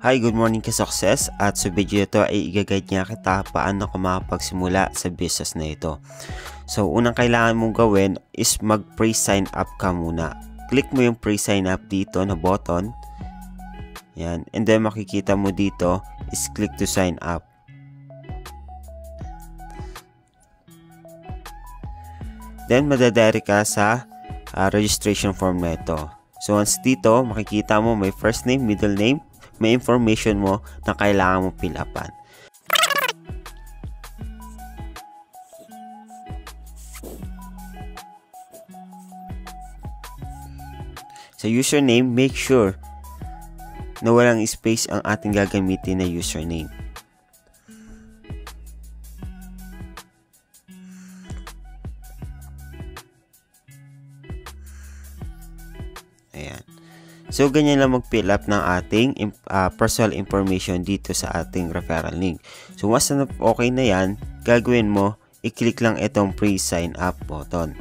Hi, good morning ka success, at sa video ito ay i-guide niya kita paano ka makapagsimula sa business na ito. So unang kailangan mong gawin is mag pre-sign up ka muna. Click mo yung pre-sign up dito na button. Yan, and then makikita mo dito is click to sign up. Then madadirect ka sa registration form na ito. So once dito makikita mo may first name, middle name, may information mo na kailangan mo fill upan. Sa username, make sure na walang space ang ating gagamitin na username. Ayan. So, ganyan lang mag-fill up ng ating personal information dito sa ating referral link. So, once na okay na yan, gagawin mo, i-click lang itong pre-sign up button.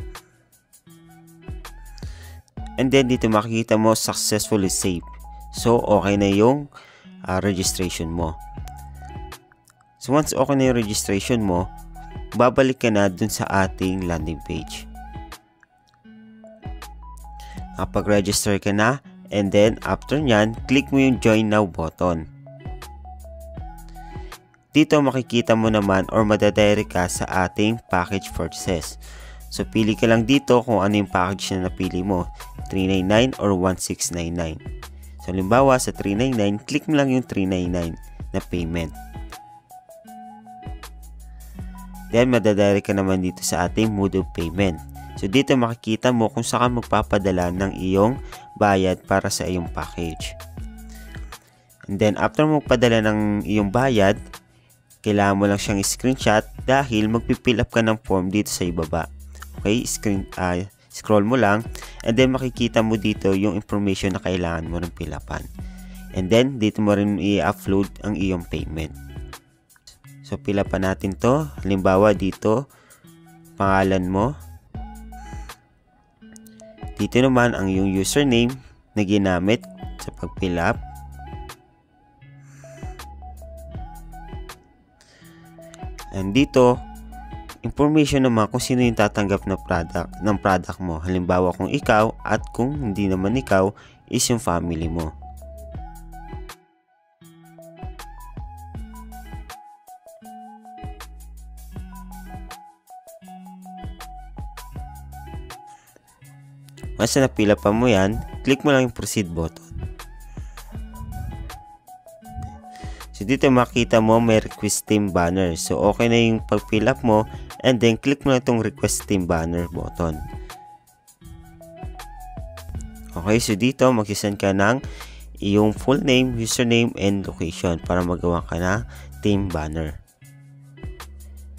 And then, dito makikita mo, successfully saved. So, okay na yung registration mo. So, once okay na yung registration mo, babalik ka na dun sa ating landing page. Kapag-register ka na, and then, after nyan, click mo yung Join Now button. Dito makikita mo naman or madadirect ka sa ating package purchases. So, pili ka lang dito kung ano yung package na napili mo. 399 or 1699. So, halimbawa sa 399, click mo lang yung 399 na payment. Then, madadirect ka naman dito sa ating mode of payment. So, dito makikita mo kung saan ka magpapadala ng iyong bayad para sa iyong package. And then, after mo padala ng iyong bayad, kailangan mo lang siyang screenshot dahil magpipill up ka ng form dito sa ibaba. Okay, scroll mo lang and then makikita mo dito yung information na kailangan mo rin fill upan. And then, dito mo rin i-upload ang iyong payment. So, fill upan natin to. Halimbawa, dito, pangalan mo. Dito naman ang iyong username na ginamit sa pag-fill up. And dito, information naman kung sino yung tatanggap na product mo. Halimbawa kung ikaw at kung hindi naman ikaw is yung family mo. Once na napila pa mo yan, click mo lang yung proceed button. So dito makita mo may request team banner. So okay na yung pag-fill up mo and then click mo lang itong request team banner button. Okay, so dito mag-send ka ng iyong full name, username, and location para magawa ka na team banner.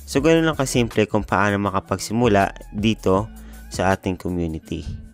So ganun lang kasimple kung paano makapagsimula dito sa ating community.